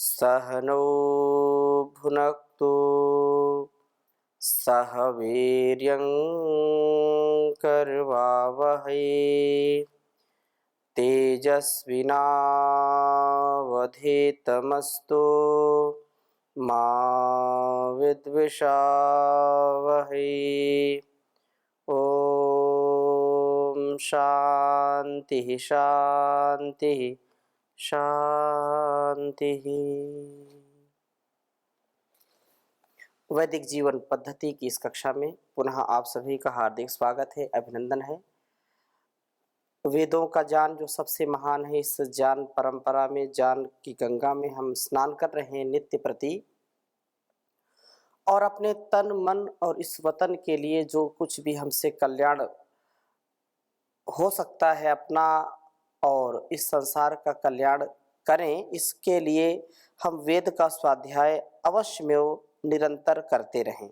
सह नो भुनक्तु सह वीर्यं करवावहै तेजस्विनावधीतमस्तु मा विद्विषावहै। ओम शांति शांति शांति। वैदिक जीवन पद्धति की इस कक्षा में पुनः आप सभी का हार्दिक स्वागत है, अभिनंदन है। वेदों का ज्ञान जो सबसे महान है, इस ज्ञान परंपरा में, ज्ञान की गंगा में हम स्नान कर रहे हैं नित्य प्रति, और अपने तन मन और इस वतन के लिए जो कुछ भी हमसे कल्याण हो सकता है अपना और इस संसार का कल्याण करें, इसके लिए हम वेद का स्वाध्याय अवश्य में निरंतर करते रहें,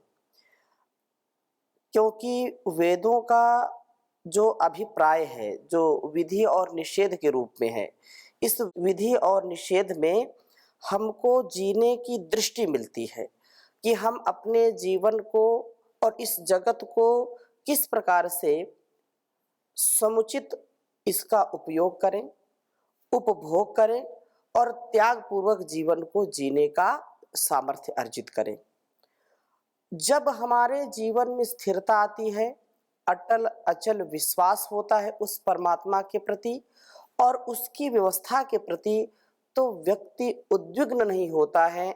क्योंकि वेदों का जो अभिप्राय है, जो विधि और निषेध के रूप में है, इस विधि और निषेध में हमको जीने की दृष्टि मिलती है कि हम अपने जीवन को और इस जगत को किस प्रकार से समुचित इसका उपयोग करें, उपभोग करें और त्याग पूर्वक जीवन को जीने का सामर्थ्य अर्जित करें। जब हमारे जीवन में स्थिरता आती है, अटल अचल विश्वास होता है उस परमात्मा के प्रति और उसकी व्यवस्था के प्रति, तो व्यक्ति उद्विग्न नहीं होता है,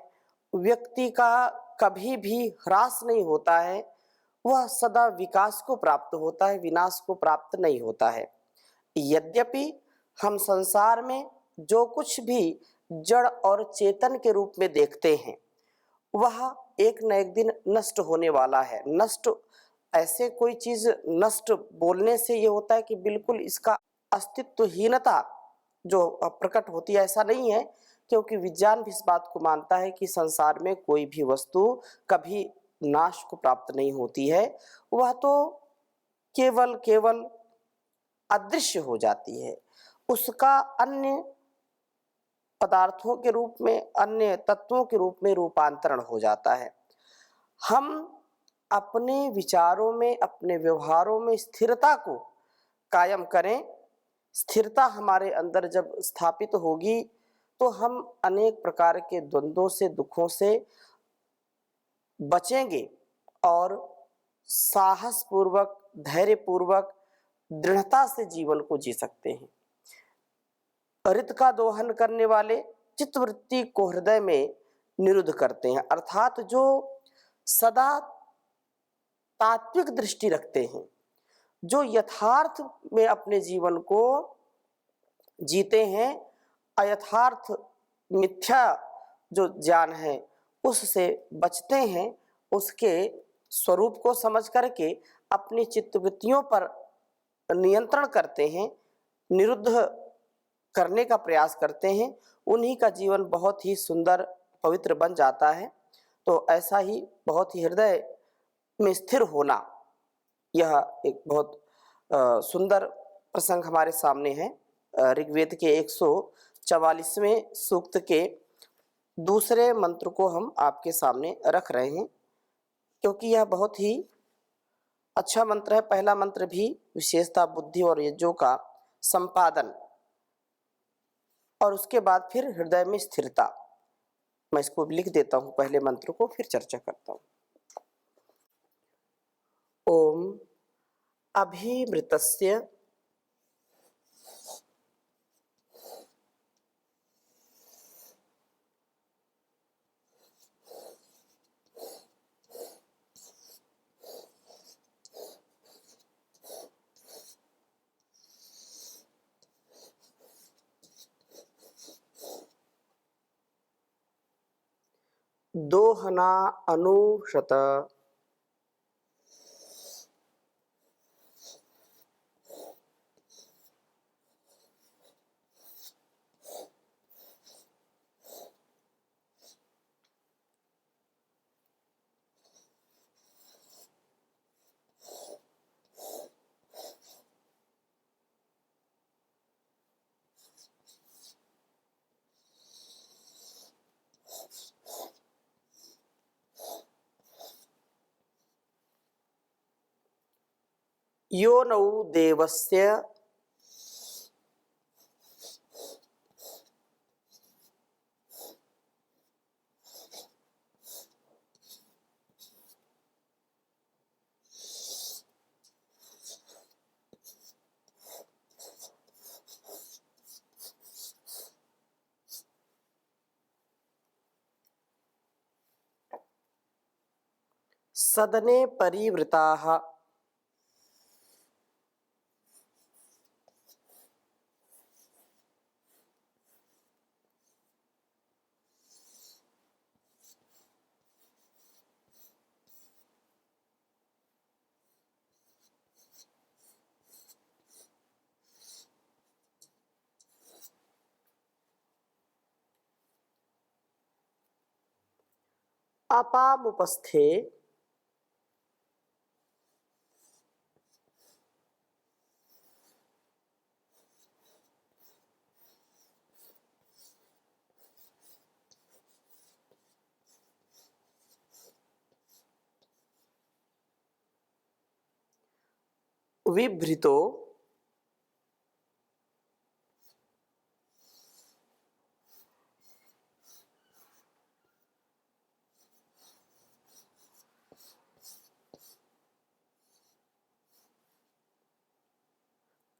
व्यक्ति का कभी भी ह्रास नहीं होता है, वह सदा विकास को प्राप्त होता है, विनाश को प्राप्त नहीं होता है। यद्यपि हम संसार में जो कुछ भी जड़ और चेतन के रूप में देखते हैं, वह एक न एक दिन नष्ट होने वाला है। नष्ट ऐसे कोई चीज नष्ट बोलने से ये होता है कि बिल्कुल इसका अस्तित्वहीनता जो प्रकट होती है, ऐसा नहीं है, क्योंकि विज्ञान भी इस बात को मानता है कि संसार में कोई भी वस्तु कभी नाश को प्राप्त नहीं होती है, वह तो केवल अदृश्य हो जाती है, उसका अन्य पदार्थों के रूप में, अन्य तत्वों के रूप में रूपांतरण हो जाता है। हम अपने विचारों में, अपने व्यवहारों में स्थिरता को कायम करें। स्थिरता हमारे अंदर जब स्थापित होगी तो हम अनेक प्रकार के द्वंद्वों से, दुखों से बचेंगे और साहस पूर्वक, धैर्य पूर्वक, दृढ़ता से जीवन को जी सकते हैं। ऋत का दोहन करने वाले चित्तवृत्ति को हृदय में निरुद्ध करते हैं, अर्थात जो सदा तात्विक दृष्टि रखते हैं, जो यथार्थ में अपने जीवन को जीते हैं, अयथार्थ मिथ्या जो ज्ञान है उससे बचते हैं, उसके स्वरूप को समझ करके अपनी चित्तवृत्तियों पर नियंत्रण करते हैं, निरुद्ध करने का प्रयास करते हैं, उन्हीं का जीवन बहुत ही सुंदर पवित्र बन जाता है। तो ऐसा ही बहुत ही हृदय में स्थिर होना, यह एक बहुत सुंदर प्रसंग हमारे सामने है। ऋग्वेद के 144वें सूक्त के दूसरे मंत्र को हम आपके सामने रख रहे हैं, क्योंकि यह बहुत ही अच्छा मंत्र है। पहला मंत्र भी विशेषता बुद्धि और यज्ञों का संपादन, और उसके बाद फिर हृदय में स्थिरता। मैं इसको लिख देता हूं पहले मंत्र को, फिर चर्चा करता हूं। ओम अभिमृतस्य दोहना अनुशत योनौ देवस्य सदने परिवृताः। अपामुपस्थे विभृतो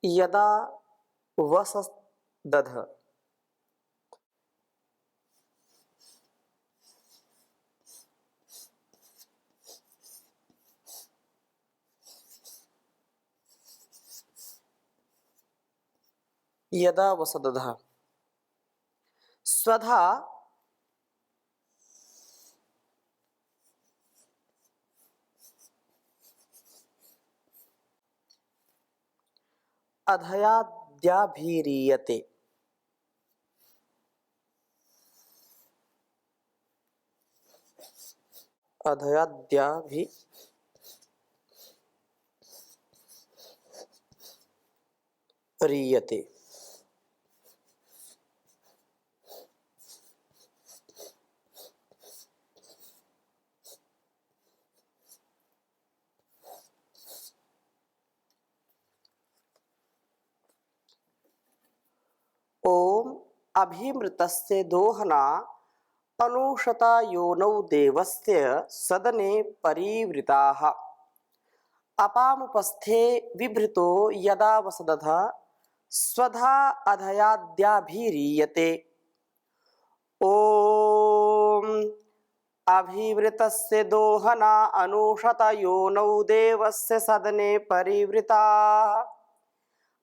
यदा वसदध। यदा वसदध स्वधा अधयाद्याभिरीयते। अधयाद्याभिरीयते। ओम अभिमृतस्य दोहना अनुशता योनौ देवस्य सदने परिवृताः। अपामुपस्थे विभृतो यदा वसदध स्वधा अधयाद्याभिरीयते। ओम अभिवृतस्य दोहना अनुशता योनौ देवस्य सदने परिवृताः।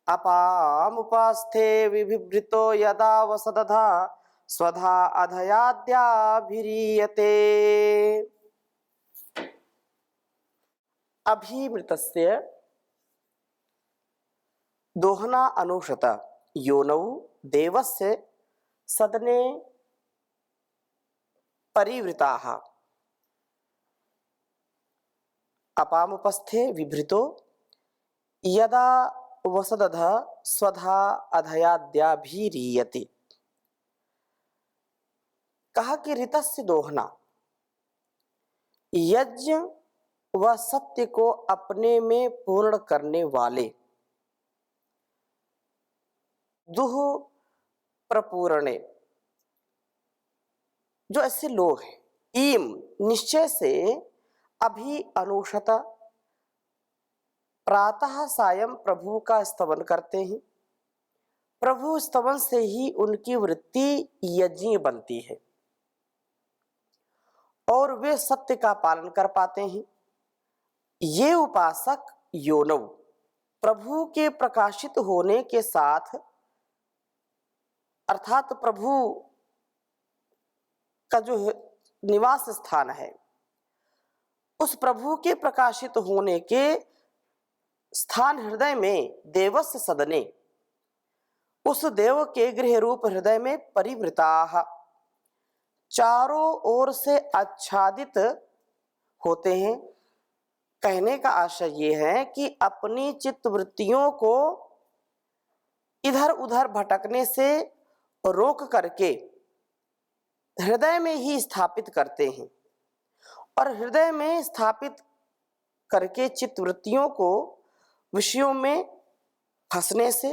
अपामुपस्थे विभृतो यदा वसदध स्वधा अधयाद्याभिरीयते। अभिमृतस्य दोहना अनुशत योनौ देवस्य सदने परिवृताः। अपामुपस्थे विभृतो यदा वसदध स्वधा अधयाद्याभिरीयते। कहा कि ऋतस्य दोहना यज्ञ व सत्य को अपने में पूर्ण करने वाले दुह प्रपूरणे, जो ऐसे लोग हैं, ईम निश्चय से अभी अनुशत प्रातः सायं प्रभु का स्तवन करते हैं। प्रभु स्तवन से ही उनकी वृत्ति यज्ञ बनती है और वे सत्य का पालन कर पाते हैं। ये उपासक योनव प्रभु के प्रकाशित होने के साथ, अर्थात प्रभु का जो निवास स्थान है, उस प्रभु के प्रकाशित होने के स्थान हृदय में देवस्य सदने, उस देव के गृह रूप हृदय में परिवृताः, चारों ओर से आच्छादित होते हैं। कहने का आशय ये है कि अपनी चित्त वृत्तियों को इधर उधर भटकने से रोक करके हृदय में ही स्थापित करते हैं और हृदय में स्थापित करके चित्त वृत्तियों को विषयों में फंसने से,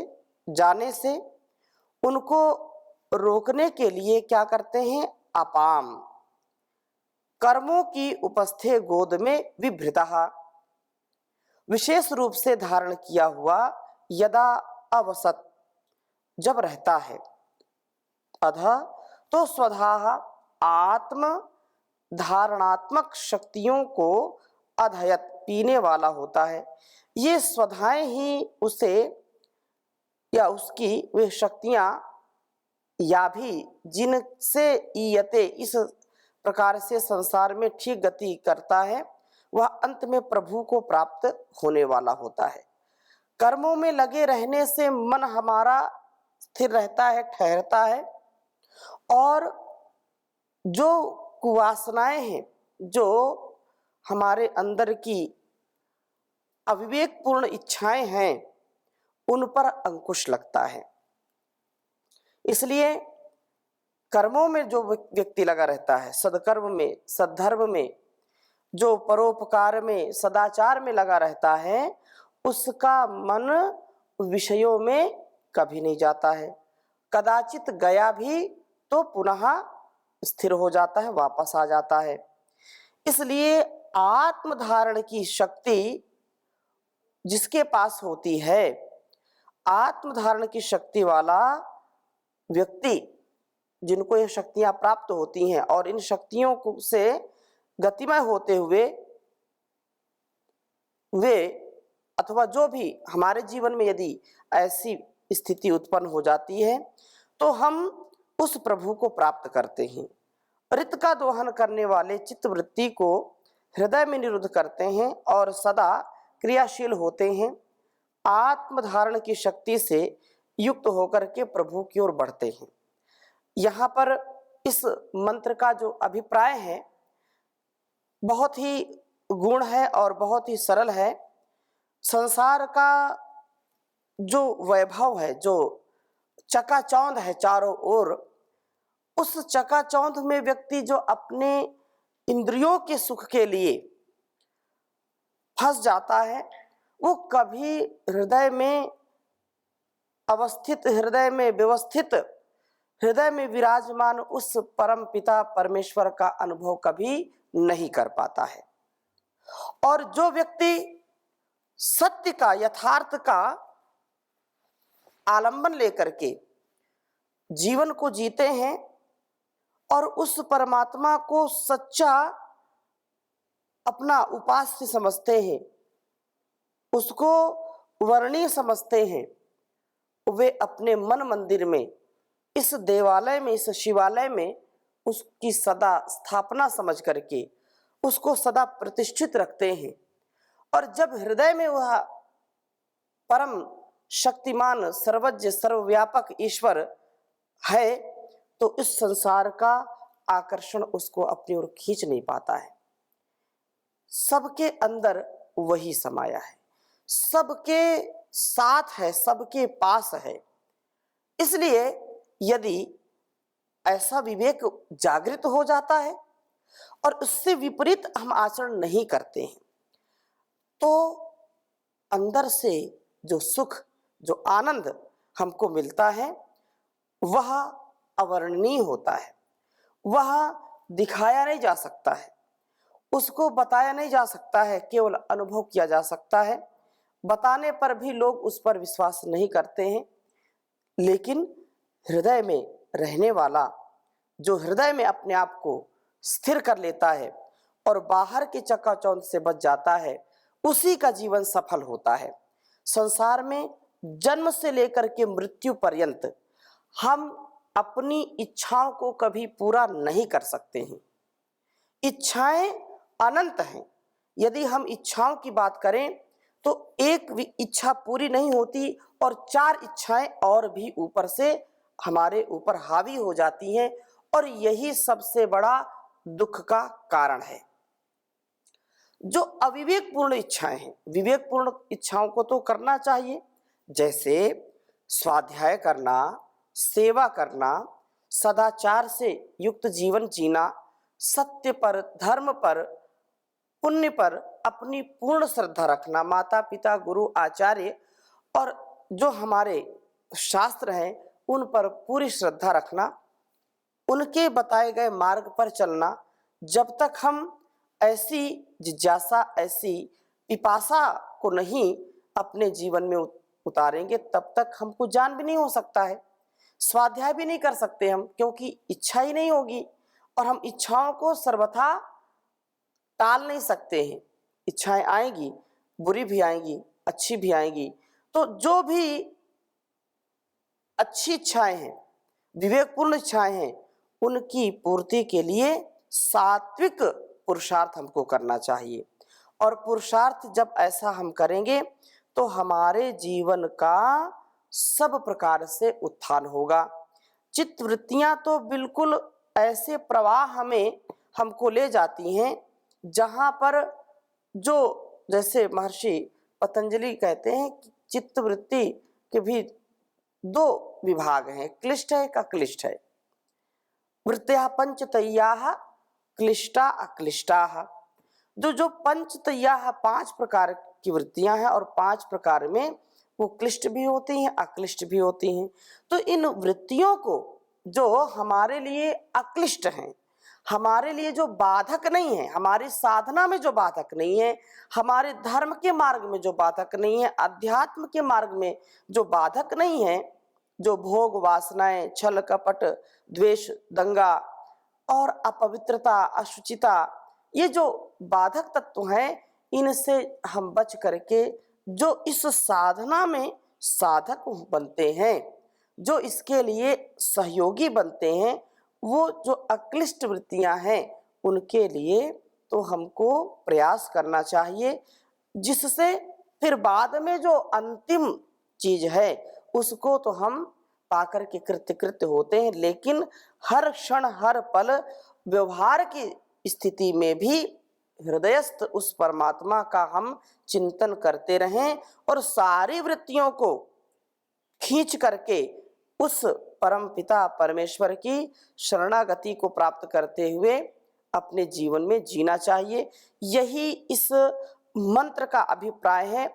जाने से उनको रोकने के लिए क्या करते हैं? अपाम कर्मों की उपस्थे गोद में विभृतः, विशेष रूप से धारण किया हुआ, यदा अवसत जब रहता है, अध तो स्वधाः आत्म धारणात्मक शक्तियों को अधयत पीने वाला होता है। ये स्वधाएं ही उसे या उसकी वे शक्तियां या भी जिनसे ईयते इस प्रकार से संसार में ठीक गति करता है, वह अंत में प्रभु को प्राप्त होने वाला होता है। कर्मों में लगे रहने से मन हमारा स्थिर रहता है, ठहरता है, और जो कुवासनाएं हैं, जो हमारे अंदर की अविवेकपूर्ण इच्छाएं हैं, उन पर अंकुश लगता है। इसलिए कर्मों में जो व्यक्ति लगा रहता है, सदकर्म में, सद्धर्म में, जो परोपकार में, सदाचार में लगा रहता है, उसका मन विषयों में कभी नहीं जाता है। कदाचित गया भी तो पुनः स्थिर हो जाता है, वापस आ जाता है। इसलिए आत्मधारण की शक्ति जिसके पास होती है, आत्मधारण की शक्ति वाला व्यक्ति, जिनको ये शक्तियां प्राप्त होती हैं और इन शक्तियों से गतिमय होते हुए वे अथवा जो भी हमारे जीवन में यदि ऐसी स्थिति उत्पन्न हो जाती है, तो हम उस प्रभु को प्राप्त करते हैं। रित का दोहन करने वाले चित्तवृत्ति को हृदय में निरुद्ध करते हैं और सदा क्रियाशील होते हैं। आत्मधारण की शक्ति से युक्त होकर के प्रभु की ओर बढ़ते हैं। यहाँ पर इस मंत्र का जो अभिप्राय है बहुत ही गुण है और बहुत ही सरल है। संसार का जो वैभव है, जो चकाचौंध है चारों ओर, उस चकाचौंध में व्यक्ति जो अपने इंद्रियों के सुख के लिए फंस जाता है, वो कभी हृदय में अवस्थित, हृदय में व्यवस्थित, हृदय में विराजमान उस परम पिता परमेश्वर का अनुभव कभी नहीं कर पाता है। और जो व्यक्ति सत्य का, यथार्थ का आलंबन लेकर के जीवन को जीते हैं और उस परमात्मा को सच्चा अपना उपास्य समझते हैं, उसको वर्णीय समझते हैं, वे अपने मन मंदिर में, इस देवालय में, इस शिवालय में उसकी सदा स्थापना समझ करके उसको सदा प्रतिष्ठित रखते हैं। और जब हृदय में वह परम शक्तिमान, सर्वज्ञ, सर्वव्यापक ईश्वर है, तो इस संसार का आकर्षण उसको अपनी ओर खींच नहीं पाता है। सबके अंदर वही समाया है, सबके साथ है, सबके पास है। इसलिए यदि ऐसा विवेक जागृत हो जाता है और उससे विपरीत हम आचरण नहीं करते हैं, तो अंदर से जो सुख, जो आनंद हमको मिलता है, वह अवर्णनीय होता है। वह दिखाया नहीं जा सकता है, उसको बताया नहीं जा सकता है, केवल अनुभव किया जा सकता है। बताने पर भी लोग उस पर विश्वास नहीं करते हैं। लेकिन हृदय में रहने वाला, जो हृदय में अपने आप को स्थिर कर लेता है और बाहर के चकाचौंध से बच जाता है, उसी का जीवन सफल होता है। संसार में जन्म से लेकर के मृत्यु पर्यंत हम अपनी इच्छाओं को कभी पूरा नहीं कर सकते हैं। इच्छाएं अनंत हैं। यदि हम इच्छाओं की बात करें तो एक भी इच्छा पूरी नहीं होती और 4 इच्छाएं और भी ऊपर से हमारे ऊपर हावी हो जाती हैं, और यही सबसे बड़ा दुख का कारण है। जो अविवेकपूर्ण इच्छाएं हैं, विवेकपूर्ण इच्छाओं को तो करना चाहिए, जैसे स्वाध्याय करना, सेवा करना, सदाचार से युक्त जीवन जीना, सत्य पर, धर्म पर, पुण्य पर, अपनी पूर्ण श्रद्धा रखना, माता पिता गुरु आचार्य और जो हमारे शास्त्र हैं उन पर पूरी श्रद्धा रखना, उनके बताए गए मार्ग पर चलना। जब तक हम ऐसी जिज्ञासा, ऐसी पिपासा को नहीं अपने जीवन में उतारेंगे तब तक हमको ज्ञान भी नहीं हो सकता है, स्वाध्याय भी नहीं कर सकते हम, क्योंकि इच्छा ही नहीं होगी और हम इच्छाओं को सर्वथा टाल नहीं सकते हैं। इच्छाएं आएंगी, बुरी भी आएंगी, अच्छी भी आएंगी। तो जो भी अच्छी इच्छाएं हैं, विवेकपूर्ण इच्छाएं हैं, उनकी पूर्ति के लिए सात्विक पुरुषार्थ हमको करना चाहिए। और पुरुषार्थ जब ऐसा हम करेंगे तो हमारे जीवन का सब प्रकार से उत्थान होगा। चित्त वृत्तियां तो बिल्कुल ऐसे प्रवाह में हमको ले जाती हैं जहाँ पर जो, जैसे महर्षि पतंजलि कहते हैं कि चित्त वृत्ति के भी दो विभाग हैं, क्लिष्ट है का क्लिष्ट है। वृत्त्या पंचतय्याः क्लिष्टा अक्लिष्टाः। जो पंचतय्याः 5 प्रकार की वृत्तियां हैं और 5 प्रकार में वो क्लिष्ट भी होती हैं, अक्लिष्ट भी होती हैं। तो इन वृत्तियों को जो हमारे लिए अक्लिष्ट हैं, हमारे लिए जो बाधक नहीं है, हमारी साधना में जो बाधक नहीं है, हमारे धर्म के मार्ग में जो बाधक नहीं है, अध्यात्म के मार्ग में जो बाधक नहीं है, जो भोग वासनाएं, छल कपट, द्वेष, दंगा और अपवित्रता, अशुचिता, ये जो बाधक तत्व हैं, इनसे हम बच करके जो इस साधना में साधक बनते हैं, जो इसके लिए सहयोगी बनते हैं, वो जो अक्लिष्ट वृत्तियां हैं उनके लिए तो हमको प्रयास करना चाहिए, जिससे फिर बाद में जो अंतिम चीज है उसको तो हम पाकर के कृत्य होते हैं। लेकिन हर क्षण हर पल व्यवहार की स्थिति में भी हृदयस्थ उस परमात्मा का हम चिंतन करते रहें और सारी वृत्तियों को खींच करके उस परम पिता परमेश्वर की शरणागति को प्राप्त करते हुए अपने जीवन में जीना चाहिए। यही इस मंत्र का अभिप्राय है।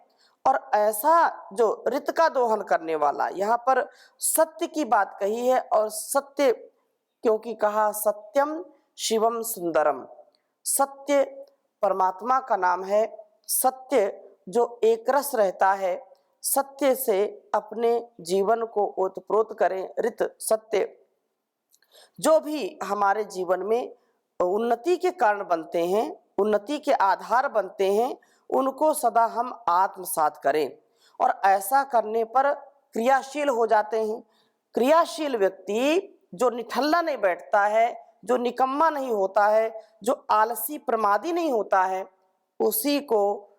और ऐसा जो रित का दोहन करने वाला, यहाँ पर सत्य की बात कही है, और सत्य क्योंकि कहा सत्यम शिवम सुंदरम, सत्य परमात्मा का नाम है। सत्य जो एक रस रहता है, सत्य से अपने जीवन को ओतप्रोत करें। रित सत्य जो भी हमारे जीवन में उन्नति के कारण बनते हैं, उन्नति के आधार बनते हैं, उनको सदा हम आत्मसात करें और ऐसा करने पर क्रियाशील हो जाते हैं। क्रियाशील व्यक्ति जो निठल्ला नहीं बैठता है, जो निकम्मा नहीं होता है, जो आलसी प्रमादी नहीं होता है, उसी को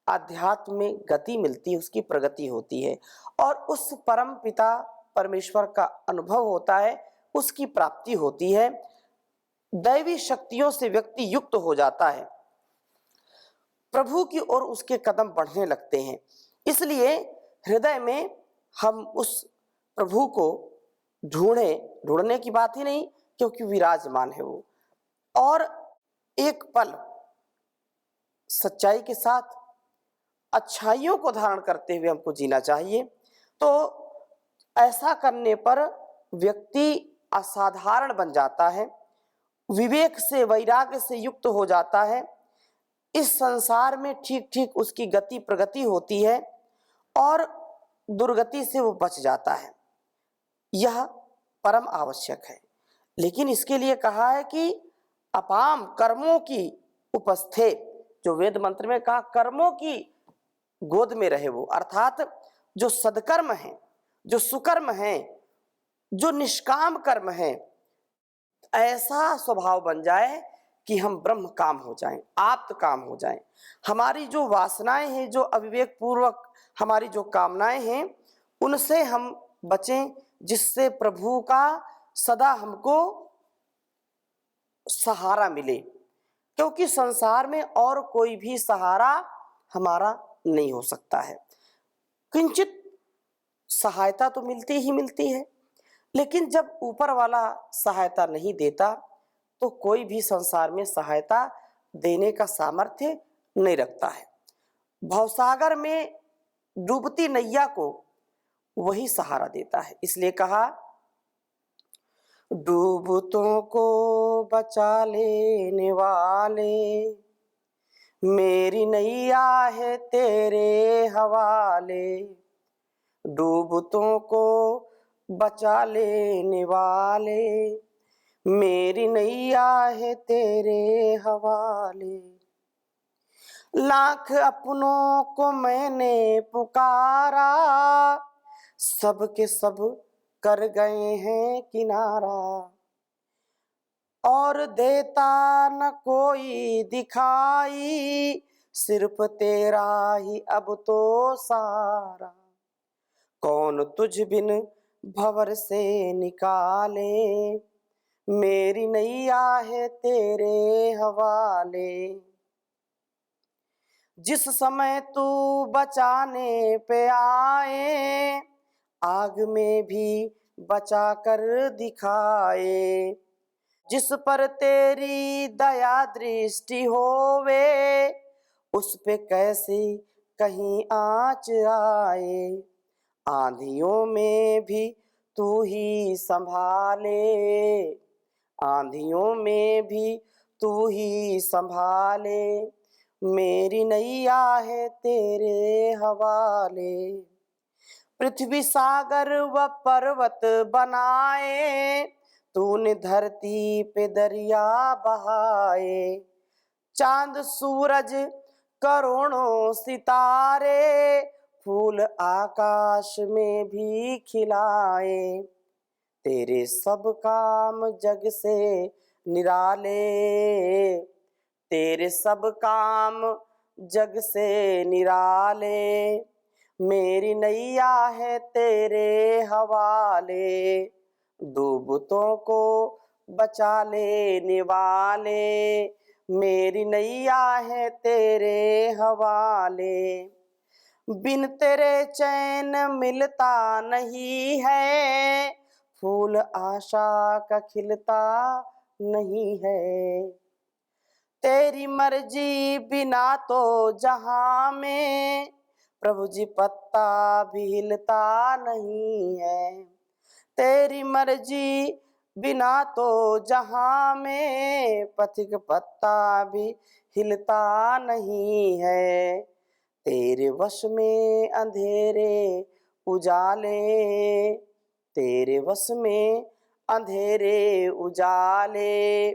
आध्यात्म में गति मिलती है, उसकी प्रगति होती है और उस परम पिता परमेश्वर का अनुभव होता है, उसकी प्राप्ति होती है। दैवी शक्तियों से व्यक्ति युक्त हो जाता है, प्रभु की ओर उसके कदम बढ़ने लगते हैं। इसलिए हृदय में हम उस प्रभु को ढूंढने की बात ही नहीं, क्योंकि विराजमान है वो। और एक पल सच्चाई के साथ अच्छाइयों को धारण करते हुए हमको जीना चाहिए। तो ऐसा करने पर व्यक्ति असाधारण बन जाता है, विवेक से वैराग्य से युक्त हो जाता है। इस संसार में ठीक ठीक उसकी गति प्रगति होती है और दुर्गति से वो बच जाता है। यह परम आवश्यक है। लेकिन इसके लिए कहा है कि अपाम कर्मों की उपस्थे, जो वेद मंत्र में कहा कर्मों की गोद में रहे वो, अर्थात जो सदकर्म है, जो सुकर्म है, जो निष्काम कर्म है, ऐसा स्वभाव बन जाए कि हम ब्रह्म काम हो जाएं, आप्त काम हो जाएं। हमारी जो वासनाएं हैं, जो अविवेक पूर्वक हमारी जो कामनाएं हैं, उनसे हम बचें, जिससे प्रभु का सदा हमको सहारा मिले। क्योंकि संसार में और कोई भी सहारा हमारा नहीं हो सकता है। किंचित सहायता तो मिलती ही मिलती है, लेकिन जब ऊपर वाला सहायता नहीं देता तो कोई भी संसार में सहायता देने का सामर्थ्य नहीं रखता है। भवसागर में डूबती नैया को वही सहारा देता है। इसलिए कहा, डूबतों को बचा लेने वाले, मेरी नैया है तेरे हवाले। डूबतों को बचा लेने वाले, मेरी नैया है तेरे हवाले। लाख अपनों को मैंने पुकारा, सब के सब कर गए हैं किनारा। और देता न कोई दिखाई, सिर्फ तेरा ही अब तो सारा। कौन तुझ बिन भंवर से निकाले, मेरी नैया है तेरे हवाले। जिस समय तू बचाने पे आए, आग में भी बचा कर दिखाए। जिस पर तेरी दया दृष्टि होवे, उस पे कैसी कहीं आँच आए। आंधियों में भी तू ही संभाले, आंधियों में भी तू ही संभाले, मेरी नैया है तेरे हवाले। पृथ्वी सागर व पर्वत बनाए, तूने धरती पे दरिया बहाए। चांद सूरज करोड़ों सितारे, फूल आकाश में भी खिलाए। तेरे सब काम जग से निराले, तेरे सब काम जग से निराले, मेरी नैया है तेरे हवाले। डूबतों को बचा लेने वाले, मेरी नैया है तेरे हवाले। बिन तेरे चैन मिलता नहीं है, फूल आशा का खिलता नहीं है। तेरी मर्जी बिना तो जहां में, प्रभु जी पत्ता भी हिलता नहीं है। तेरी मर्जी बिना तो जहां में, पथिक पत्ता भी हिलता नहीं है। तेरे वश में अंधेरे उजाले, तेरे वश में अंधेरे उजाले,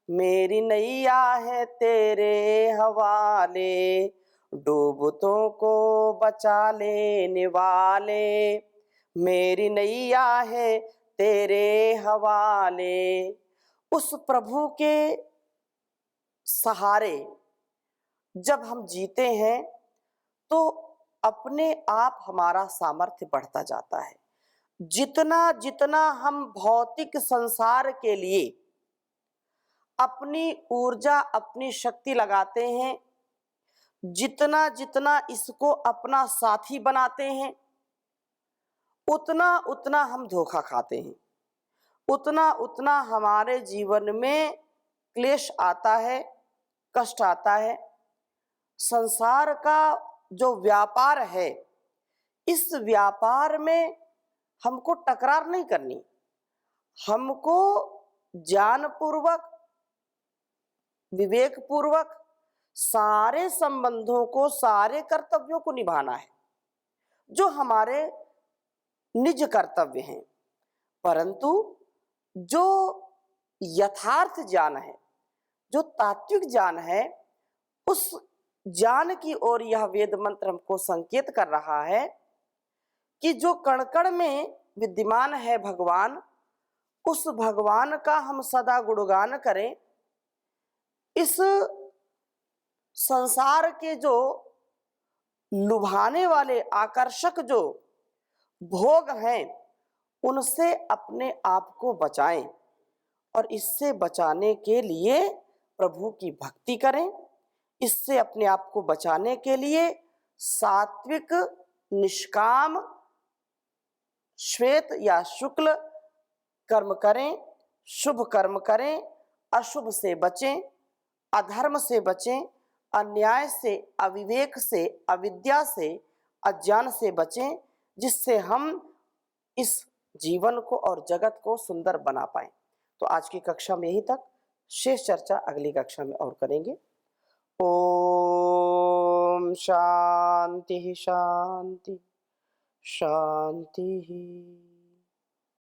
मेरी नैया है तेरे हवाले। डूबतों को बचा लेने वाले, मेरी नैया है तेरे हवाले। उस प्रभु के सहारे जब हम जीते हैं तो अपने आप हमारा सामर्थ्य बढ़ता जाता है। जितना जितना हम भौतिक संसार के लिए अपनी ऊर्जा, अपनी शक्ति लगाते हैं, जितना जितना इसको अपना साथी बनाते हैं, उतना उतना हम धोखा खाते हैं, उतना उतना हमारे जीवन में क्लेश आता है, कष्ट आता है। संसार का जो व्यापार है, इस व्यापार में हमको टकरार नहीं करनी, हमको ज्ञानपूर्वक, विवेकपूर्वक सारे संबंधों को, सारे कर्तव्यों को निभाना है जो हमारे निज कर्तव्य हैं। परंतु जो यथार्थ ज्ञान है, जो तात्विक ज्ञान है, उस ज्ञान की ओर यह वेद मंत्र हमको संकेत कर रहा है कि जो कण कण में विद्यमान है भगवान, उस भगवान का हम सदा गुणगान करें। इस संसार के जो लुभाने वाले आकर्षक जो भोग हैं, उनसे अपने आप को बचाएं और इससे बचाने के लिए प्रभु की भक्ति करें। इससे अपने आप को बचाने के लिए सात्विक, निष्काम, श्वेत या शुक्ल कर्म करें, शुभ कर्म करें, अशुभ से बचें, अधर्म से बचें, अन्याय से, अविवेक से, अविद्या से, अज्ञान से बचें, जिससे हम इस जीवन को और जगत को सुंदर बना पाएं। तो आज की कक्षा में यहीं तक, शेष चर्चा अगली कक्षा में और करेंगे। ओम शांति शांति शांति।